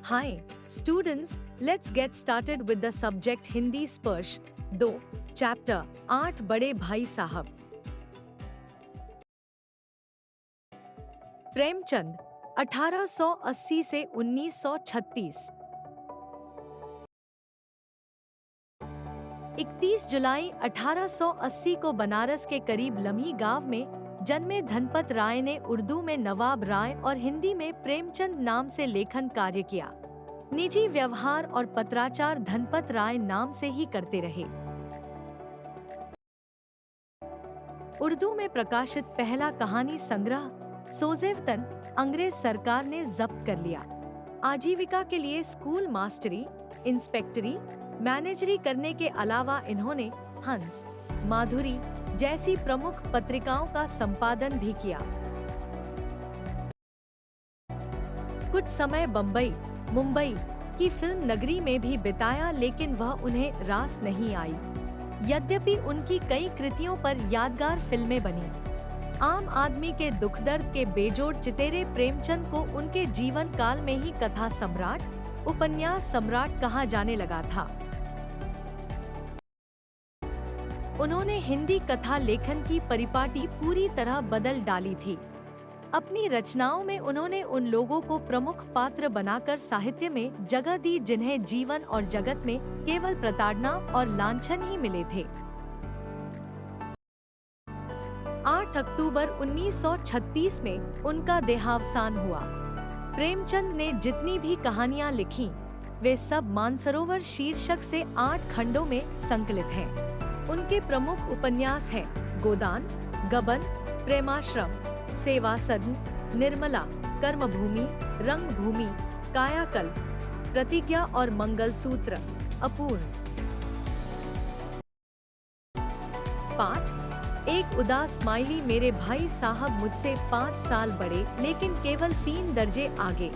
Hi, students, let's get started with the subject Hindi Sparsh 2, chapter 8 बड़े भाई साहब। प्रेमचंद 1880 से 1936। 31 जुलाई 1880 को बनारस के करीब लम्ही गांव में जन्मे धनपत राय ने उर्दू में नवाब राय और हिंदी में प्रेमचंद नाम से लेखन कार्य किया। निजी व्यवहार और पत्राचार धनपत राय नाम से ही करते रहे। उर्दू में प्रकाशित पहला कहानी संग्रह सोजेवतन अंग्रेज सरकार ने जब्त कर लिया। आजीविका के लिए स्कूल मास्टरी, इंस्पेक्टरी, मैनेजरी करने के अलावा इन्होंने हंस, माधुरी जैसी प्रमुख पत्रिकाओं का संपादन भी किया। कुछ समय बम्बई, मुंबई की फिल्म नगरी में भी बिताया, लेकिन वह उन्हें रास नहीं आई। यद्यपि उनकी कई कृतियों पर यादगार फिल्में बनी। आम आदमी के दुख दर्द के बेजोड़ चितेरे प्रेमचंद को उनके जीवन काल में ही कथा सम्राट, उपन्यास सम्राट कहा जाने लगा था। उन्होंने हिंदी कथा लेखन की परिपाटी पूरी तरह बदल डाली थी। अपनी रचनाओं में उन्होंने उन लोगों को प्रमुख पात्र बनाकर साहित्य में जगह दी जिन्हें जीवन और जगत में केवल प्रताड़ना और लांछन ही मिले थे। 8 अक्टूबर 1936 में उनका देहावसान हुआ। प्रेमचंद ने जितनी भी कहानियां लिखीं, वे सब मानसरोवर शीर्षक से 8 खंडों में संकलित हैं। उनके प्रमुख उपन्यास हैं गोदान, गबन, प्रेमाश्रम, सेवा सदन, निर्मला, कर्मभूमि, रंगभूमि, कायाकल्प, प्रतिज्ञा और मंगलसूत्र, अपूर्ण। पाठ एक उदास स्माइली। मेरे भाई साहब मुझसे 5 साल बड़े, लेकिन केवल 3 दर्जे आगे।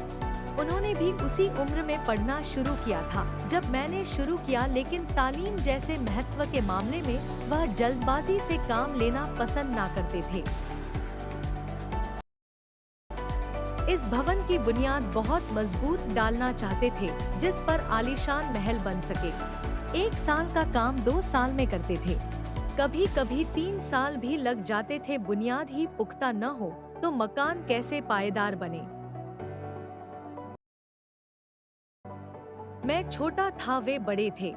उन्होंने भी उसी उम्र में पढ़ना शुरू किया था जब मैंने शुरू किया, लेकिन तालीम जैसे महत्व के मामले में वह जल्दबाजी से काम लेना पसंद ना करते थे। इस भवन की बुनियाद बहुत मजबूत डालना चाहते थे जिस पर आलीशान महल बन सके। 1 साल का काम 2 साल में करते थे। कभी कभी 3 साल भी लग जाते थे। बुनियाद ही पुख्ता न हो तो मकान कैसे पायेदार बने। मैं छोटा था, वे बड़े थे।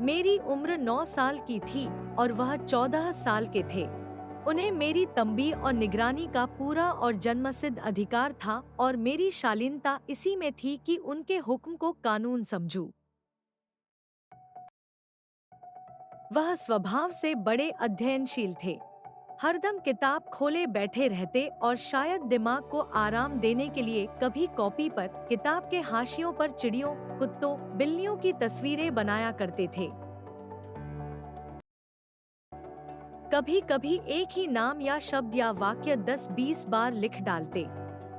मेरी उम्र 9 साल की थी और वह 14 साल के थे। उन्हें मेरी तंबी और निगरानी का पूरा और जन्मसिद्ध अधिकार था और मेरी शालीनता इसी में थी कि उनके हुक्म को कानून समझूं। वह स्वभाव से बड़े अध्ययनशील थे। हरदम किताब खोले बैठे रहते और शायद दिमाग को आराम देने के लिए कभी कॉपी पर किताब के हाशियों पर चिड़ियों, कुत्तों, बिल्लियों की तस्वीरें बनाया करते थे। कभी कभी एक ही नाम या शब्द या वाक्य 10-20 बार लिख डालते।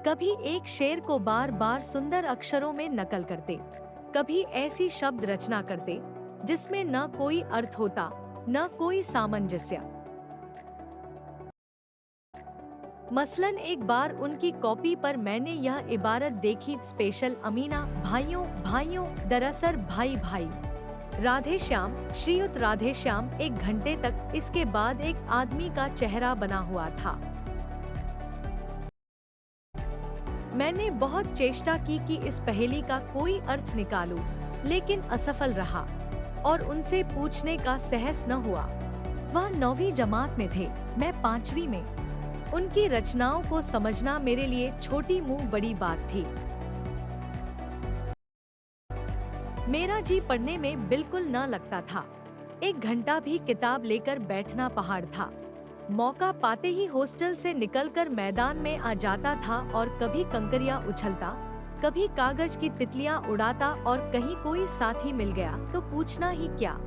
कभी एक शेर को बार बार सुंदर अक्षरों में नकल करते। कभी ऐसी शब्द रचना करते जिसमें न कोई अर्थ होता, न कोई सामंजस्य। मसलन एक बार उनकी कॉपी पर मैंने यह इबारत देखी, स्पेशल अमीना, भाइयों भाइयों, दरअसल भाई भाई, राधेश्याम, श्रीयुत राधेश्याम। 1 घंटे तक इसके बाद एक आदमी का चेहरा बना हुआ था। मैंने बहुत चेष्टा की कि इस पहेली का कोई अर्थ निकालूं, लेकिन असफल रहा और उनसे पूछने का साहस न हुआ। वह 9वीं जमात में थे, मैं 5वीं में। उनकी रचनाओं को समझना मेरे लिए छोटी मुंह बड़ी बात थी। मेरा जी पढ़ने में बिल्कुल न लगता था। 1 घंटा भी किताब लेकर बैठना पहाड़ था। मौका पाते ही हॉस्टल से निकलकर मैदान में आ जाता था और कभी कंकरियां उछलता, कभी कागज की तितलियां उड़ाता और कहीं कोई साथी मिल गया तो पूछना ही क्या।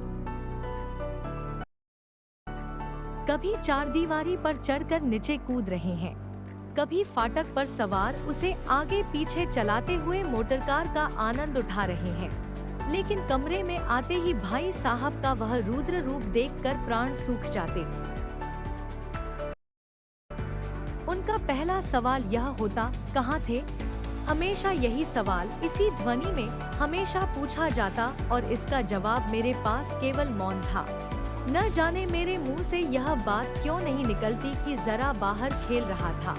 कभी 4 दीवारी पर चढ़कर नीचे कूद रहे हैं, कभी फाटक पर सवार उसे आगे पीछे चलाते हुए मोटरकार का आनंद उठा रहे हैं। लेकिन कमरे में आते ही भाई साहब का वह रुद्र रूप देखकर प्राण सूख जाते। उनका पहला सवाल यह होता, कहाँ थे? हमेशा यही सवाल इसी ध्वनि में हमेशा पूछा जाता और इसका जवाब मेरे पास केवल मौन था। न जाने मेरे मुंह से यह बात क्यों नहीं निकलती कि जरा बाहर खेल रहा था।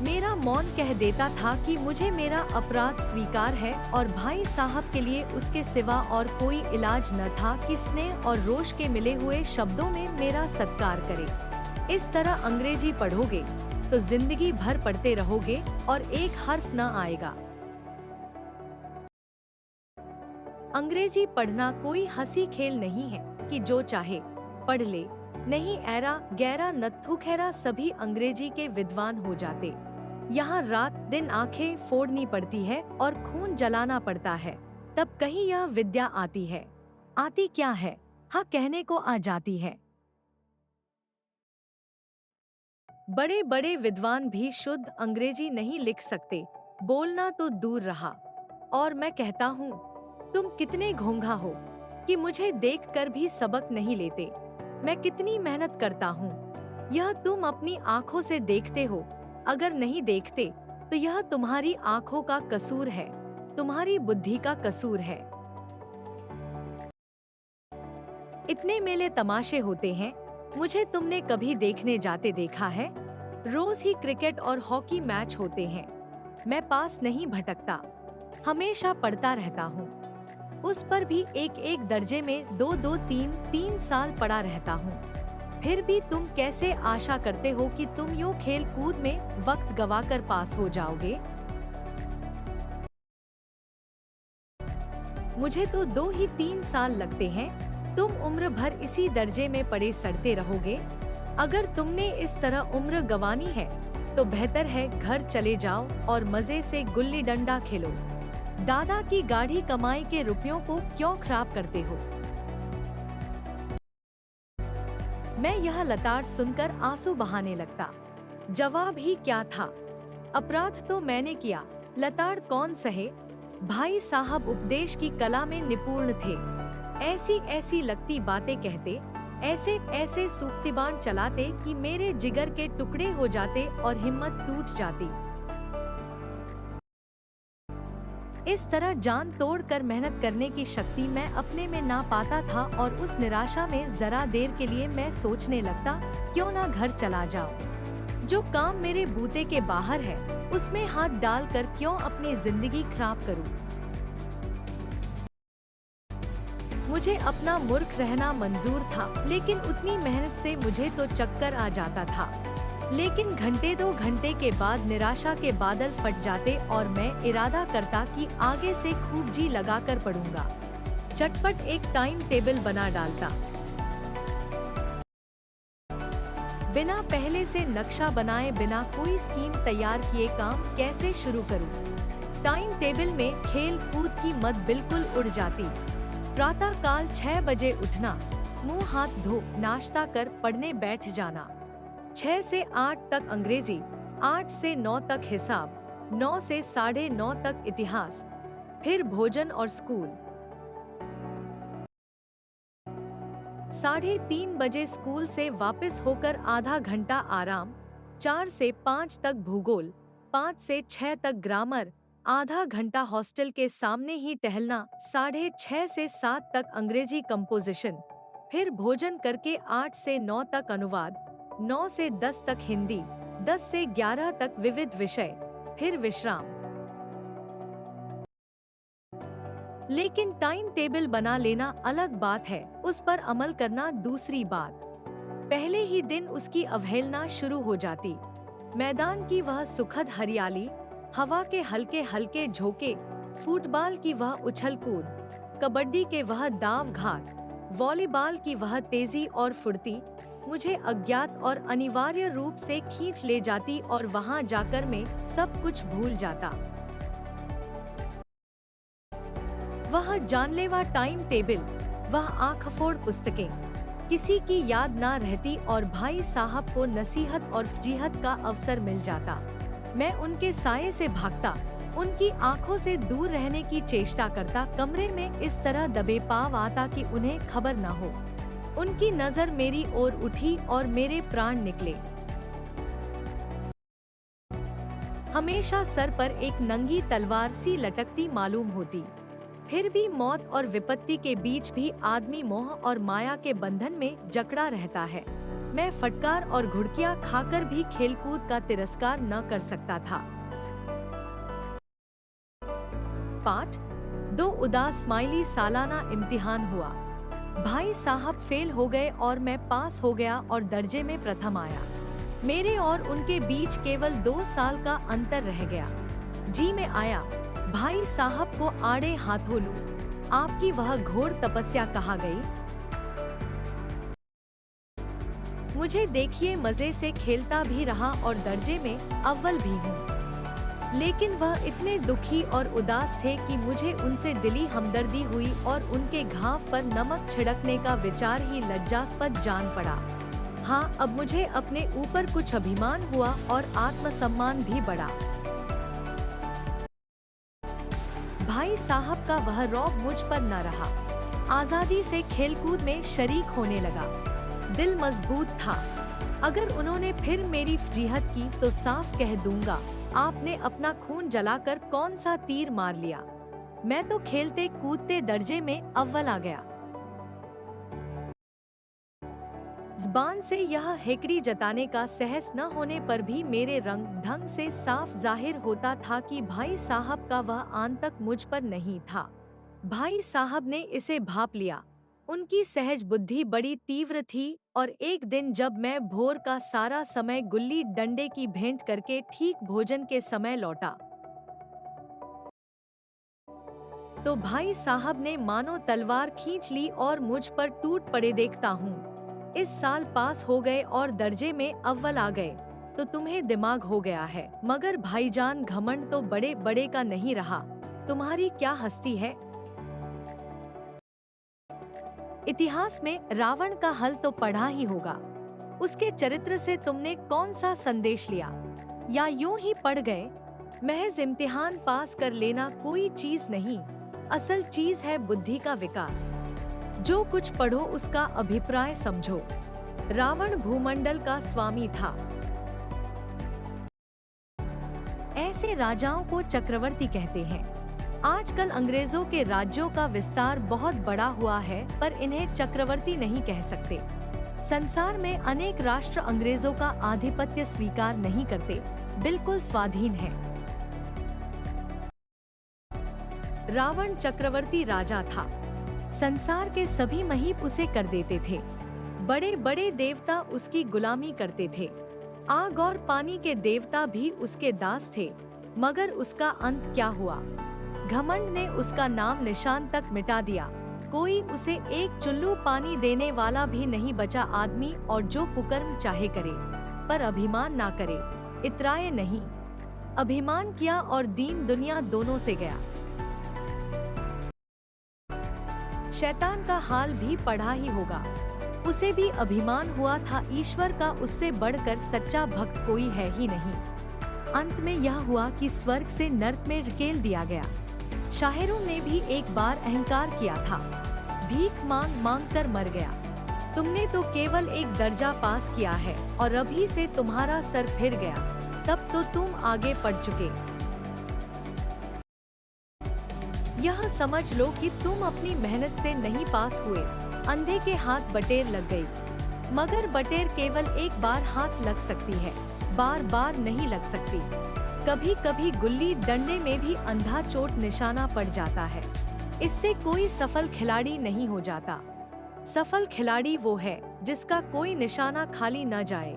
मेरा मौन कह देता था कि मुझे मेरा अपराध स्वीकार है और भाई साहब के लिए उसके सिवा और कोई इलाज न था कि स्नेह और रोष के मिले हुए शब्दों में मेरा सत्कार करे। इस तरह अंग्रेजी पढ़ोगे तो जिंदगी भर पढ़ते रहोगे और एक हर्फ न आएगा। अंग्रेजी पढ़ना कोई हंसी खेल नहीं है कि जो चाहे पढ़ ले। नहीं, ऐरा गैरा नत्थु खैरा सभी अंग्रेजी के विद्वान हो जाते। यहाँ रात दिन आंखें फोड़नी पड़ती है और खून जलाना पड़ता है, तब कहीं यह विद्या आती है। आती क्या है? हाँ, कहने को आ जाती है। बड़े बड़े विद्वान भी शुद्ध अंग्रेजी नहीं लिख सकते, बोलना तो दूर रहा। और मैं कहता हूँ, तुम कितने घोंघा हो कि मुझे देखकर भी सबक नहीं लेते। मैं कितनी मेहनत करता हूँ, यह तुम अपनी आँखों से देखते हो। अगर नहीं देखते तो यह तुम्हारी आँखों का कसूर है, तुम्हारी बुद्धि का कसूर है। इतने मेले तमाशे होते हैं, मुझे तुमने कभी देखने जाते देखा है? रोज ही क्रिकेट और हॉकी मैच होते हैं, मैं पास नहीं भटकता, हमेशा पढ़ता रहता हूँ। उस पर भी एक एक दर्जे में 2-2, 3-3 साल पढ़ा रहता हूँ। फिर भी तुम कैसे आशा करते हो कि तुम यूं खेल कूद में वक्त गवाकर पास हो जाओगे? मुझे तो 2 ही 3 साल लगते हैं, तुम उम्र भर इसी दर्जे में पड़े सड़ते रहोगे। अगर तुमने इस तरह उम्र गंवानी है तो बेहतर है घर चले जाओ और मजे से गुल्ली डंडा खेलो। दादा की गाढ़ी कमाई के रुपयों को क्यों खराब करते हो? मैं यह लताड़ सुनकर आंसू बहाने लगता। जवाब ही क्या था? अपराध तो मैंने किया, लताड़ कौन सहे? भाई साहब उपदेश की कला में निपुण थे। ऐसी ऐसी लगती बातें कहते, ऐसे ऐसे सूक्तिबाण चलाते कि मेरे जिगर के टुकड़े हो जाते और हिम्मत टूट जाती। इस तरह जान तोड़कर मेहनत करने की शक्ति मैं अपने में ना पाता था और उस निराशा में जरा देर के लिए मैं सोचने लगता, क्यों ना घर चला जाओ। जो काम मेरे बूते के बाहर है उसमें हाथ डालकर क्यों अपनी जिंदगी खराब करूं। मुझे अपना मूर्ख रहना मंजूर था, लेकिन उतनी मेहनत से मुझे तो चक्कर आ जाता था। लेकिन घंटे 2 घंटे के बाद निराशा के बादल फट जाते और मैं इरादा करता कि आगे से खूब जी लगाकर पढ़ूंगा। चटपट एक टाइम टेबल बना डालता। बिना पहले से नक्शा बनाए, बिना कोई स्कीम तैयार किए काम कैसे शुरू करूं। टाइम टेबल में खेल कूद की मत बिल्कुल उड़ जाती। प्रातः काल 6 बजे उठना, मुंह हाथ धो नाश्ता कर पढ़ने बैठ जाना। 6 से 8 तक अंग्रेजी, 8 से 9 तक हिसाब, 9 से 9:30 तक इतिहास, फिर भोजन और स्कूल। 3:30 बजे स्कूल से वापस होकर आधा घंटा आराम, 4 से 5 तक भूगोल, 5 से 6 तक ग्रामर, आधा घंटा हॉस्टल के सामने ही टहलना, 6:30 से 7 तक अंग्रेजी कंपोजिशन, फिर भोजन करके 8 से 9 तक अनुवाद, 9 से 10 तक हिंदी, 10 से 11 तक विविध विषय, फिर विश्राम। लेकिन टाइम टेबल बना लेना अलग बात है, उस पर अमल करना दूसरी बात। पहले ही दिन उसकी अवहेलना शुरू हो जाती। मैदान की वह सुखद हरियाली, हवा के हल्के हल्के झोंके, फुटबॉल की वह उछल कूद, कबड्डी के वह दाव घाट, वॉलीबॉल की वह तेजी और फुर्ती मुझे अज्ञात और अनिवार्य रूप से खींच ले जाती और वहां जाकर मैं सब कुछ भूल जाता। वह जानलेवा टाइम टेबल, वह आंखफोड़ पुस्तकें, किसी की याद ना रहती और भाई साहब को नसीहत और फजीहत का अवसर मिल जाता। मैं उनके साये से भागता, उनकी आंखों से दूर रहने की चेष्टा करता, कमरे में इस तरह दबे पाव आता कि उन्हें खबर न हो। उनकी नजर मेरी ओर उठी और मेरे प्राण निकले। हमेशा सर पर एक नंगी तलवार सी लटकती मालूम होती। फिर भी मौत और विपत्ति के बीच भी आदमी मोह और माया के बंधन में जकड़ा रहता है। मैं फटकार और घुड़कियां खाकर भी खेलकूद का तिरस्कार न कर सकता था। पाठ 2 उदास स्माइली सालाना इम्तिहान हुआ। भाई साहब फेल हो गए और मैं पास हो गया और दर्जे में प्रथम आया। मेरे और उनके बीच केवल 2 साल का अंतर रह गया। जी में आया, भाई साहब को आड़े हाथों लूं। आपकी वह घोर तपस्या कहाँ गई? मुझे देखिए मजे से खेलता भी रहा और दर्जे में अव्वल भी हूँ। लेकिन वह इतने दुखी और उदास थे कि मुझे उनसे दिली हमदर्दी हुई और उनके घाव पर नमक छिड़कने का विचार ही लज्जास्पद जान पड़ा। हाँ, अब मुझे अपने ऊपर कुछ अभिमान हुआ और आत्मसम्मान भी बढ़ा। भाई साहब का वह रौब मुझ पर न रहा। आजादी से खेलकूद में शरीक होने लगा। दिल मजबूत था। अगर उन्होंने फिर मेरी फजीहत की तो साफ कह दूंगा, आपने अपना खून जलाकर कौन सा तीर मार लिया। मैं तो खेलते कूदते दर्जे में अव्वल आ गया। ज़बान से यह हेकड़ी जताने का सहस न होने पर भी मेरे रंग ढंग से साफ जाहिर होता था कि भाई साहब का वह आंतक मुझ पर नहीं था। भाई साहब ने इसे भाप लिया। उनकी सहज बुद्धि बड़ी तीव्र थी और एक दिन जब मैं भोर का सारा समय गुल्ली डंडे की भेंट करके ठीक भोजन के समय लौटा, तो भाई साहब ने मानो तलवार खींच ली और मुझ पर टूट पड़े। देखता हूँ इस साल पास हो गए और दर्जे में अव्वल आ गए, तो तुम्हें दिमाग हो गया है। मगर भाईजान, घमंड तो बड़े बड़े का नहीं रहा। तुम्हारी क्या हस्ती है। इतिहास में रावण का हल तो पढ़ा ही होगा। उसके चरित्र से तुमने कौन सा संदेश लिया, या यूं ही पढ़ गए? महज इम्तिहान पास कर लेना कोई चीज नहीं, असल चीज है बुद्धि का विकास। जो कुछ पढ़ो उसका अभिप्राय समझो। रावण भूमंडल का स्वामी था। ऐसे राजाओं को चक्रवर्ती कहते हैं। आजकल अंग्रेजों के राज्यों का विस्तार बहुत बड़ा हुआ है, पर इन्हें चक्रवर्ती नहीं कह सकते। संसार में अनेक राष्ट्र अंग्रेजों का आधिपत्य स्वीकार नहीं करते, बिल्कुल स्वाधीन है। रावण चक्रवर्ती राजा था। संसार के सभी महीप उसे कर देते थे। बड़े बड़े देवता उसकी गुलामी करते थे। आग और पानी के देवता भी उसके दास थे। मगर उसका अंत क्या हुआ? घमंड ने उसका नाम निशान तक मिटा दिया। कोई उसे एक चुल्लू पानी देने वाला भी नहीं बचा। आदमी और जो कुकर्म चाहे करे, पर अभिमान ना करे, इतराए नहीं। अभिमान किया और दीन दुनिया दोनों से गया। शैतान का हाल भी पढ़ा ही होगा। उसे भी अभिमान हुआ था, ईश्वर का उससे बढ़कर सच्चा भक्त कोई है ही नहीं। अंत में यह हुआ कि स्वर्ग से नर्क में ढकेल दिया गया। शाहिरों ने भी एक बार अहंकार किया था, भीख मांग मांग कर मर गया। तुमने तो केवल एक दर्जा पास किया है और अभी से तुम्हारा सर फिर गया, तब तो तुम आगे बढ़ चुके। यह समझ लो कि तुम अपनी मेहनत से नहीं पास हुए। अंधे के हाथ बटेर लग गई, मगर बटेर केवल एक बार हाथ लग सकती है, बार बार नहीं लग सकती। कभी कभी गुल्ली डंडे में भी अंधा चोट निशाना पड़ जाता है। इससे कोई सफल खिलाड़ी नहीं हो जाता। सफल खिलाड़ी वो है जिसका कोई निशाना खाली न जाए।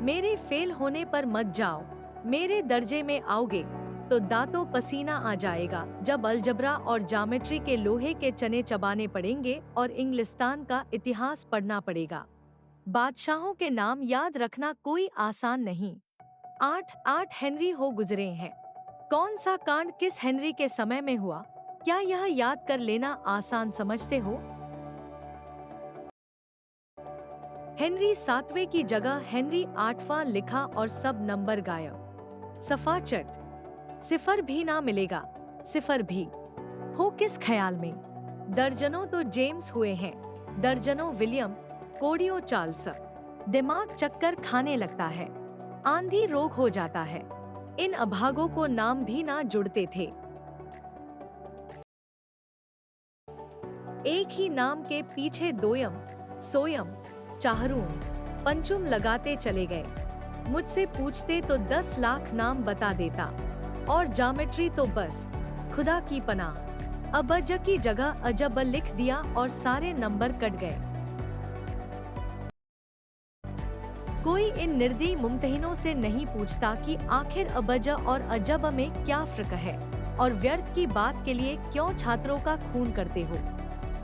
मेरे फेल होने पर मत जाओ। मेरे दर्जे में आओगे तो दांतों पसीना आ जाएगा जब अलजबरा और ज्योमेट्री के लोहे के चने चबाने पड़ेंगे और इंग्लिस्तान का इतिहास पढ़ना पड़ेगा। बादशाहों के नाम याद रखना कोई आसान नहीं। 8 हेनरी हो गुजरे हैं। कौन सा कांड किस हेनरी के समय में हुआ, क्या यह याद कर लेना आसान समझते हो? हेनरी 7वें की जगह हेनरी 8वां लिखा और सब नंबर गायब। सफा चट, सिफर भी ना मिलेगा। सिफर भी हो किस ख्याल में? दर्जनों तो जेम्स हुए हैं, दर्जनों विलियम, कोडियो चार्ल्स। दिमाग चक्कर खाने लगता है। आंधी रोग हो जाता है। इन अभागों को नाम भी ना जुड़ते थे। एक ही नाम के पीछे दोयम, सोयम, चाहरूम, पंचुम लगाते चले गए। मुझसे पूछते तो 10 लाख नाम बता देता, और ज्योमेट्री तो बस खुदा की पनाह। अबज की जगह अजब लिख दिया और सारे नंबर कट गए। कोई इन निर्दयी मुमतहिनों से नहीं पूछता कि आखिर अबज और अजब में क्या फर्क है, और व्यर्थ की बात के लिए क्यों छात्रों का खून करते हो।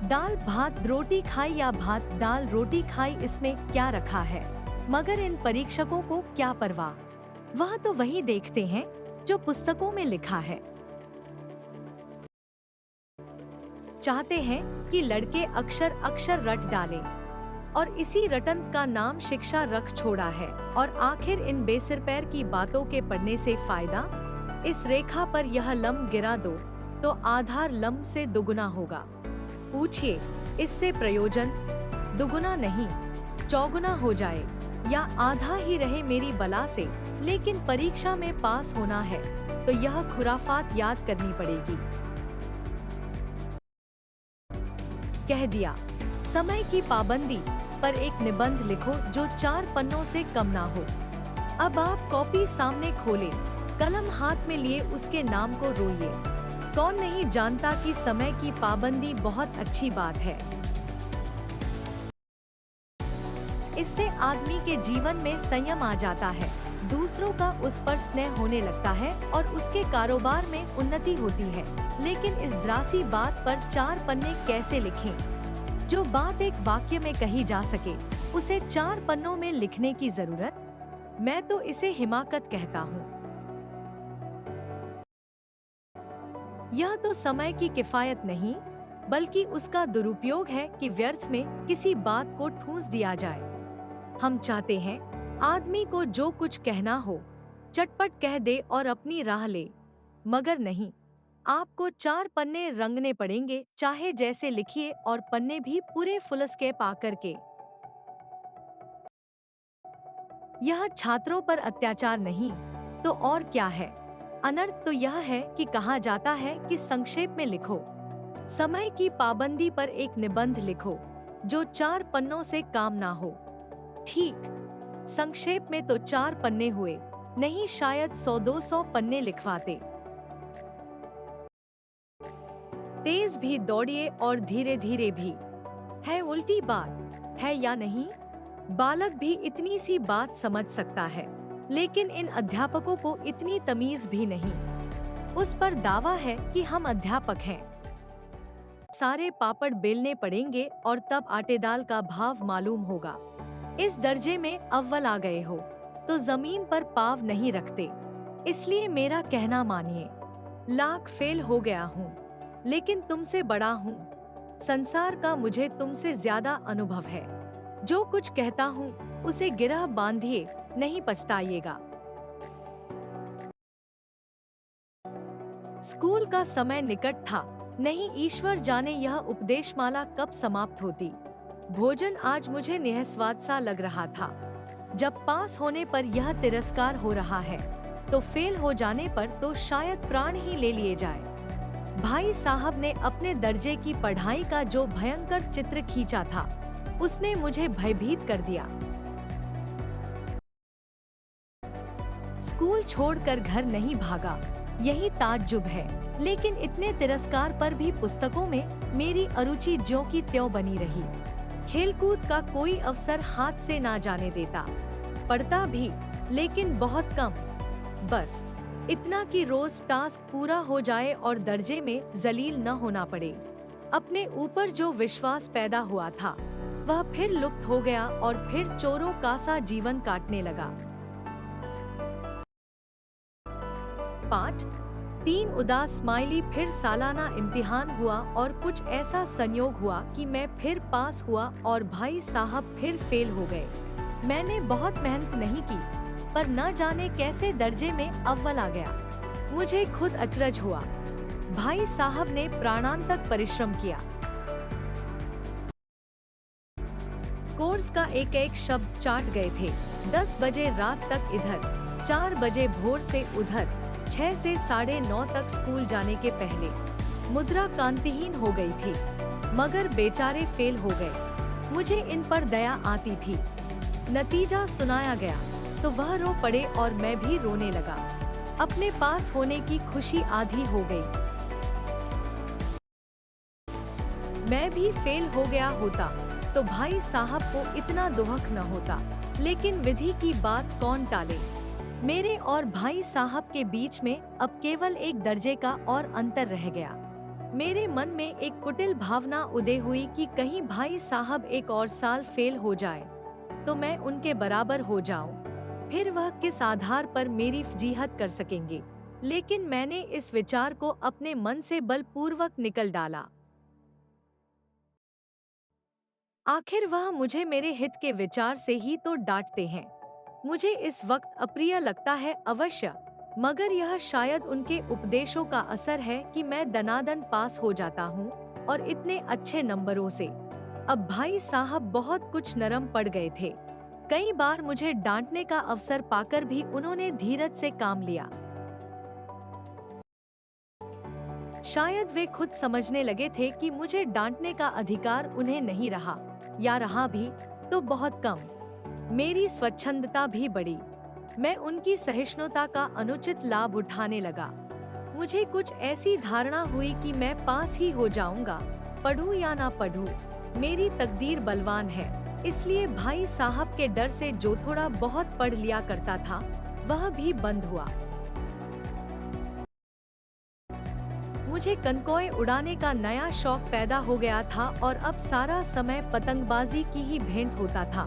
दाल भात रोटी खाई या भात दाल रोटी खाई, इसमें क्या रखा है। मगर इन परीक्षकों को क्या परवाह, वह तो वही देखते हैं जो पुस्तकों में लिखा है। चाहते हैं कि लड़के अक्षर अक्षर रट डालें, और इसी रटंत का नाम शिक्षा रख छोड़ा है। और आखिर इन बेसिरपैर की बातों के पढ़ने से फायदा। इस रेखा पर यह लम्ब गिरा दो तो आधार लम्ब से दुगुना होगा। पूछिए, इससे प्रयोजन दुगुना नहीं चौगुना हो जाए, या आधा ही रहे मेरी बला से, लेकिन परीक्षा में पास होना है तो यह खुराफात याद करनी पड़ेगी। कह दिया, समय की पाबंदी पर एक निबंध लिखो जो 4 पन्नों से कम ना हो। अब आप कॉपी सामने खोले, कलम हाथ में लिए उसके नाम को रोइए। कौन नहीं जानता कि समय की पाबंदी बहुत अच्छी बात है। इससे आदमी के जीवन में संयम आ जाता है, दूसरों का उस पर स्नेह होने लगता है और उसके कारोबार में उन्नति होती है। लेकिन इस जरासी बात पर 4 पन्ने कैसे लिखें? जो बात एक वाक्य में कही जा सके, उसे 4 पन्नों में लिखने की जरूरत? मैं तो इसे हिमाकत कहता हूँ। यह तो समय की किफायत नहीं, बल्कि उसका दुरुपयोग है कि व्यर्थ में किसी बात को ठूंस दिया जाए। हम चाहते हैं आदमी को जो कुछ कहना हो चटपट कह दे और अपनी राह ले, मगर नहीं, आपको 4 पन्ने रंगने पड़ेंगे, चाहे जैसे लिखिए, और पन्ने भी पूरे फुलस्के पाकर के। यह छात्रों पर अत्याचार नहीं तो और क्या है। अनर्थ तो यह है कि कहा जाता है कि संक्षेप में लिखो। समय की पाबंदी पर एक निबंध लिखो जो 4 पन्नों से काम ना हो। ठीक, संक्षेप में तो 4 पन्ने हुए, नहीं शायद 100-200 पन्ने लिखवाते। तेज भी दौड़िए और धीरे धीरे भी। है उल्टी बात है या नहीं? बालक भी इतनी सी बात समझ सकता है, लेकिन इन अध्यापकों को इतनी तमीज भी नहीं। उस पर दावा है कि हम अध्यापक हैं। सारे पापड़ बेलने पड़ेंगे और तब आटे दाल का भाव मालूम होगा। इस दर्जे में अव्वल आ गए हो तो जमीन पर पाव नहीं रखते, इसलिए मेरा कहना मानिए। लाख फेल हो गया हूँ, लेकिन तुमसे बड़ा हूँ। संसार का मुझे तुमसे ज्यादा अनुभव है। जो कुछ कहता हूँ उसे गिरह बांधिए, नहीं पछताइएगा। स्कूल का समय निकट था, नहीं ईश्वर जाने यह उपदेशमाला कब समाप्त होती। भोजन आज मुझे निःस्वाद सा लग रहा था। जब पास होने पर यह तिरस्कार हो रहा है, तो फेल हो जाने पर तो शायद प्राण ही ले लिए जाए। भाई साहब ने अपने दर्जे की पढ़ाई का जो भयंकर चित्र खींचा था, उसने मुझे भयभीत कर दिया। स्कूल छोड़कर घर नहीं भागा, यही ताज्जुब है। लेकिन इतने तिरस्कार पर भी पुस्तकों में मेरी अरुचि ज्यों की त्यों बनी रही। खेलकूद का कोई अवसर हाथ से ना जाने देता। पढ़ता भी, लेकिन बहुत कम। बस इतना कि रोज टास्क पूरा हो जाए और दर्जे में जलील न होना पड़े। अपने ऊपर जो विश्वास पैदा हुआ था, वह फिर लुप्त हो गया और फिर चोरों का सा जीवन काटने लगा। पाठ 3 उदास स्माइली। फिर सालाना इम्तिहान हुआ और कुछ ऐसा संयोग हुआ कि मैं फिर पास हुआ और भाई साहब फिर फेल हो गए। मैंने बहुत मेहनत नहीं की, पर न जाने कैसे दर्जे में अव्वल आ गया। मुझे खुद अचरज हुआ। भाई साहब ने प्राणांतक परिश्रम किया। कोर्स का एक एक शब्द चाट गए थे। 10 बजे रात तक इधर, 4 बजे भोर से उधर, 6 से 9:30 तक स्कूल जाने के पहले। मुद्रा कांतिहीन हो गई थी, मगर बेचारे फेल हो गए। मुझे इन पर दया आती थी। नतीजा सुनाया गया तो वह रो पड़े और मैं भी रोने लगा। अपने पास होने की खुशी आधी हो गई। मैं भी फेल हो गया होता तो भाई साहब को इतना दुख न होता, लेकिन विधि की बात कौन टाले। मेरे और भाई साहब के बीच में अब केवल एक दर्जे का और अंतर रह गया। मेरे मन में एक कुटिल भावना उदय हुई कि कहीं भाई साहब एक और साल फेल हो जाए तो मैं उनके बराबर हो जाऊं। फिर वह किस आधार पर मेरी फजीहत कर सकेंगे। लेकिन मैंने इस विचार को अपने मन से बलपूर्वक निकल डाला। आखिर वह मुझे मेरे हित के विचार से ही तो डांटते हैं। मुझे इस वक्त अप्रिय लगता है अवश्य, मगर यह शायद उनके उपदेशों का असर है कि मैं दनादन पास हो जाता हूँ और इतने अच्छे नंबरों से। अब भाई साहब बहुत कुछ नरम पड़ गए थे। कई बार मुझे डांटने का अवसर पाकर भी उन्होंने धीरज से काम लिया। शायद वे खुद समझने लगे थे कि मुझे डांटने का अधिकार उन्हें नहीं रहा, या रहा भी तो बहुत कम। मेरी स्वच्छंदता भी बढ़ी। मैं उनकी सहिष्णुता का अनुचित लाभ उठाने लगा। मुझे कुछ ऐसी धारणा हुई कि मैं पास ही हो जाऊंगा, पढ़ूं या ना पढ़ूं, मेरी तकदीर बलवान है। इसलिए भाई साहब के डर से जो थोड़ा बहुत पढ़ लिया करता था वह भी बंद हुआ। मुझे कनकोए उड़ाने का नया शौक पैदा हो गया था और अब सारा समय पतंगबाजी की ही भेंट होता था।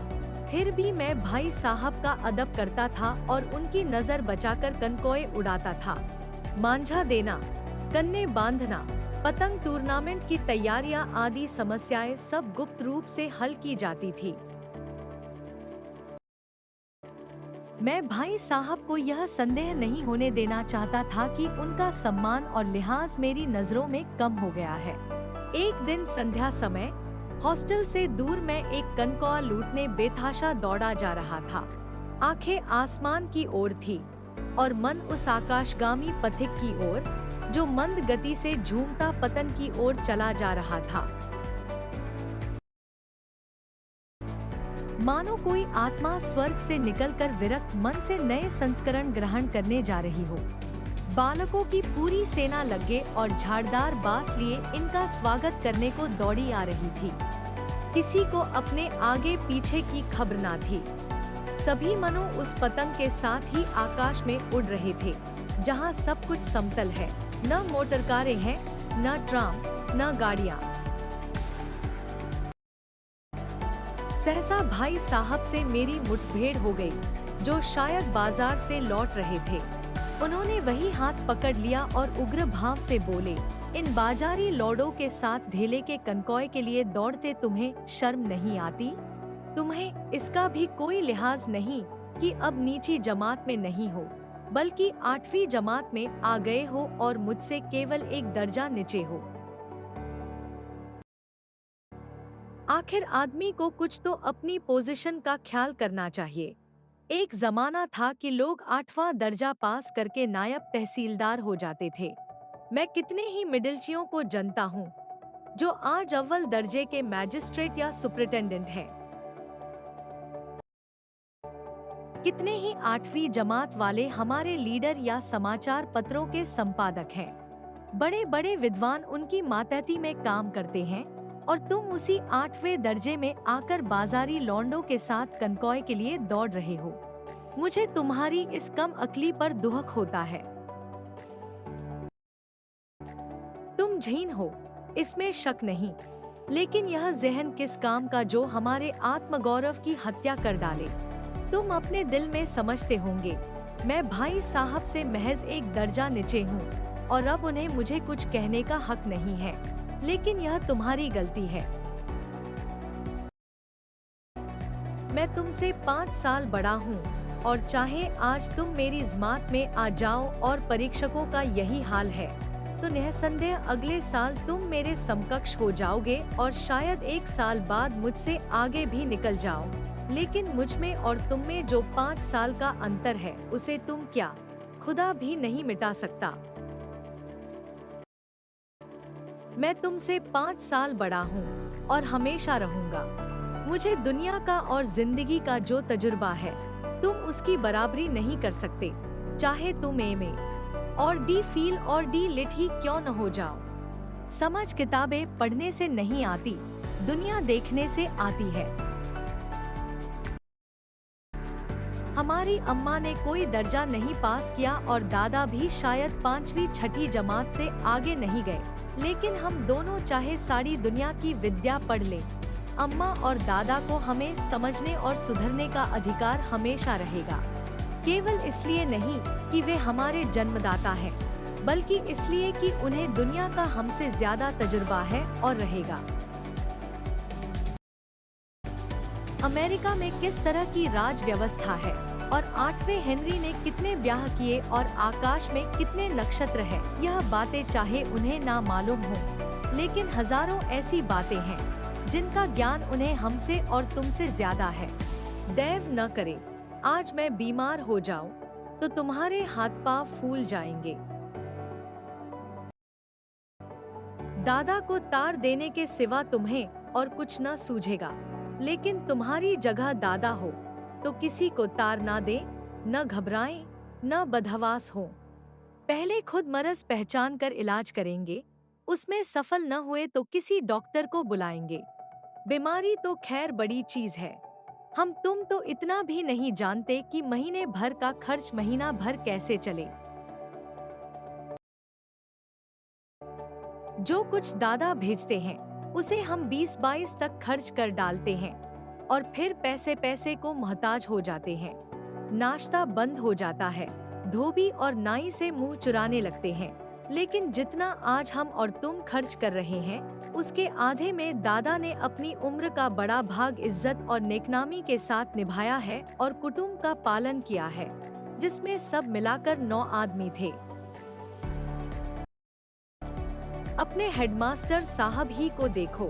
फिर भी मैं भाई साहब का अदब करता था और उनकी नजर बचाकर कनकोए उड़ाता था। मांझा देना, कन्ने बांधना, पतंग टूर्नामेंट की तैयारियां आदि समस्याएं सब गुप्त रूप से हल की जाती थी। मैं भाई साहब को यह संदेह नहीं होने देना चाहता था कि उनका सम्मान और लिहाज मेरी नजरों में कम हो गया है। एक दिन संध्या समय हॉस्टल से दूर मैं एक कनकौआ लूटने बेतहाशा दौड़ा जा रहा था। आंखें आसमान की ओर थी और मन उस आकाशगामी पथिक की ओर जो मंद गति से झूमता पतन की ओर चला जा रहा था। मानो कोई आत्मा स्वर्ग से निकलकर विरक्त मन से नए संस्करण ग्रहण करने जा रही हो। बालकों की पूरी सेना लगे और झाड़दार बांस लिए इनका स्वागत करने को दौड़ी आ रही थी। किसी को अपने आगे पीछे की खबर ना थी। सभी मनो उस पतंग के साथ ही आकाश में उड़ रहे थे, जहां सब कुछ समतल है, न मोटरकारें हैं, न ट्राम, न गाड़ियां। सहसा भाई साहब से मेरी मुठभेड़ हो गई, जो शायद बाजार से लौट रहे थे। उन्होंने वही हाथ पकड़ लिया और उग्र भाव से बोले, इन बाजारी लौड़ों के साथ धेले के कनकौए के लिए दौड़ते तुम्हें शर्म नहीं आती? तुम्हें इसका भी कोई लिहाज नहीं कि अब नीची जमात में नहीं हो, बल्कि 8वीं जमात में आ गए हो और मुझसे केवल एक दर्जा नीचे हो। आखिर आदमी को कुछ तो अपनी पोजीशन का ख्याल करना चाहिए। एक जमाना था कि लोग 8वां दर्जा पास करके नायब तहसीलदार हो जाते थे। मैं कितने ही मिडिलचियों को जानता हूँ जो आज अव्वल दर्जे के मैजिस्ट्रेट या सुपरिटेंडेंट हैं। कितने ही 8वीं जमात वाले हमारे लीडर या समाचार पत्रों के संपादक हैं। बड़े बड़े विद्वान उनकी मातहती में काम करते हैं और तुम उसी 8वें दर्जे में आकर बाजारी लौंडों के साथ कनकौए के लिए दौड़ रहे हो। मुझे तुम्हारी इस कम अक्ली पर दुहक होता है। तुम झीन हो, इसमें शक नहीं, लेकिन यह जहन किस काम का जो हमारे आत्मगौरव की हत्या कर डाले। तुम अपने दिल में समझते होंगे मैं भाई साहब से महज एक दर्जा नीचे हूँ और अब उन्हें मुझे कुछ कहने का हक नहीं है, लेकिन यह तुम्हारी गलती है। मैं तुमसे 5 साल बड़ा हूँ और चाहे आज तुम मेरी जमात में आ जाओ और परीक्षकों का यही हाल है, तो निःसंदेह अगले साल तुम मेरे समकक्ष हो जाओगे और शायद 1 साल बाद मुझसे आगे भी निकल जाओ। लेकिन मुझ में और तुम में जो 5 साल का अंतर है उसे तुम क्या खुदा भी नहीं मिटा सकता। मैं तुमसे 5 साल बड़ा हूँ और हमेशा रहूंगा। मुझे दुनिया का और जिंदगी का जो तजुर्बा है तुम उसकी बराबरी नहीं कर सकते, चाहे तुम में और डी फील और डी लिट ही क्यों न हो जाओ। समझ किताबें पढ़ने से नहीं आती, दुनिया देखने से आती है। हमारी अम्मा ने कोई दर्जा नहीं पास किया और दादा भी शायद 5वीं 6ठी जमात से आगे नहीं गए, लेकिन हम दोनों चाहे सारी दुनिया की विद्या पढ़ लें, अम्मा और दादा को हमें समझने और सुधरने का अधिकार हमेशा रहेगा। केवल इसलिए नहीं कि वे हमारे जन्मदाता हैं, बल्कि इसलिए कि उन्हें दुनिया का हमसे ज्यादा तजुर्बा है और रहेगा। अमेरिका में किस तरह की राज व्यवस्था है और 8वें हेनरी ने कितने ब्याह किए और आकाश में कितने नक्षत्र हैं, यह बातें चाहे उन्हें ना मालूम हो, लेकिन हजारों ऐसी बातें हैं जिनका ज्ञान उन्हें हमसे और तुमसे ज्यादा है। दैव न करे आज मैं बीमार हो जाऊं तो तुम्हारे हाथ पांव फूल जाएंगे। दादा को तार देने के सिवा तुम्हें और कुछ न सूझेगा, लेकिन तुम्हारी जगह दादा हो तो किसी को तार ना दे, न घबराएं, न बदहवास हो। पहले खुद मरज पहचान कर इलाज करेंगे, उसमें सफल न हुए तो किसी डॉक्टर को बुलाएंगे। बीमारी तो खैर बड़ी चीज है, हम तुम तो इतना भी नहीं जानते कि महीने भर का खर्च महीना भर कैसे चले। जो कुछ दादा भेजते हैं उसे हम 20-22 तक खर्च कर डालते हैं और फिर पैसे पैसे को मोहताज हो जाते हैं। नाश्ता बंद हो जाता है, धोबी और नाई से मुंह चुराने लगते हैं। लेकिन जितना आज हम और तुम खर्च कर रहे हैं उसके आधे में दादा ने अपनी उम्र का बड़ा भाग इज्जत और नेकनामी के साथ निभाया है और कुटुंब का पालन किया है, जिसमें सब मिलाकर 9 आदमी थे। अपने हेडमास्टर साहब ही को देखो,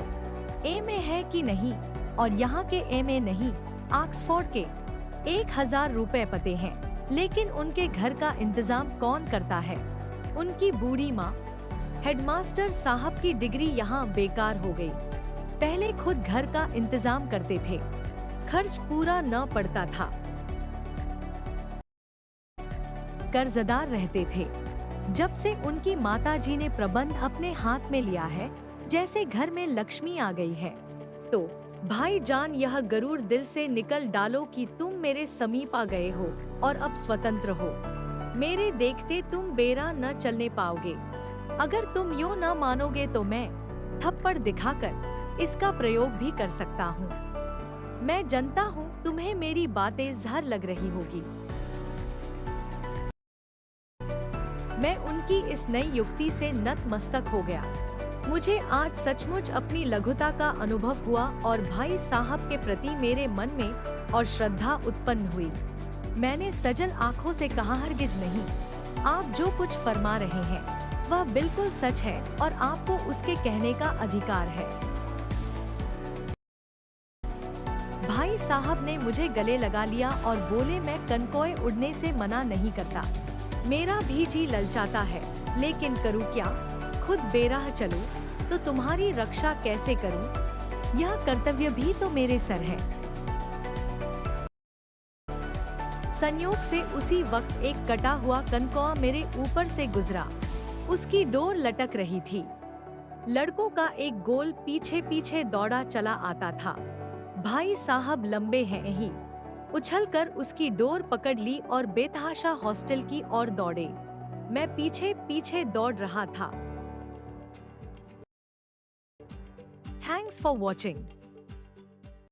एमए है कि नहीं, और यहाँ के एमए नहीं, ऑक्सफोर्ड के। 1000 रुपए पते हैं, लेकिन उनके घर का इंतजाम कौन करता है? उनकी बूढ़ी माँ। हेडमास्टर साहब की डिग्री यहाँ बेकार हो गई। पहले खुद घर का इंतजाम करते थे, खर्च पूरा न पड़ता था, कर्जदार रहते थे। जब से उनकी माताजी ने प्रबंध अपने हाथ में लिया है, जैसे घर में लक्ष्मी आ गई है। तो भाई जान, यह गरूर दिल से निकल डालो कि तुम मेरे समीप आ गए हो और अब स्वतंत्र हो। मेरे देखते तुम बेरा न चलने पाओगे। अगर तुम यो न मानोगे तो मैं थप्पड़ दिखाकर इसका प्रयोग भी कर सकता हूँ। मैं जानता हूँ तुम्हें मेरी बातें जहर लग रही होगी। मैं उनकी इस नई युक्ति से नतमस्तक हो गया। मुझे आज सचमुच अपनी लघुता का अनुभव हुआ और भाई साहब के प्रति मेरे मन में और श्रद्धा उत्पन्न हुई। मैंने सजल आंखों से कहा, हरगिज नहीं, आप जो कुछ फरमा रहे हैं वह बिल्कुल सच है और आपको उसके कहने का अधिकार है। भाई साहब ने मुझे गले लगा लिया और बोले, मैं कनकोए उड़ने से मना नहीं करता, मेरा भी जी ललचाता है, लेकिन करूँ क्या? खुद बेराह चलूं तो तुम्हारी रक्षा कैसे करूं? यह कर्तव्य भी तो मेरे सर है। संयोग से उसी वक्त एक कटा हुआ कनकौआ मेरे ऊपर से गुजरा। उसकी डोर लटक रही थी। लड़कों का एक गोल पीछे पीछे दौड़ा चला आता था। भाई साहब लंबे हैं ही, उछलकर उसकी डोर पकड़ ली और बेतहाशा हॉस्टल की ओर दौड़े। मैं पीछे पीछे दौड़ रहा था। Thanks for watching.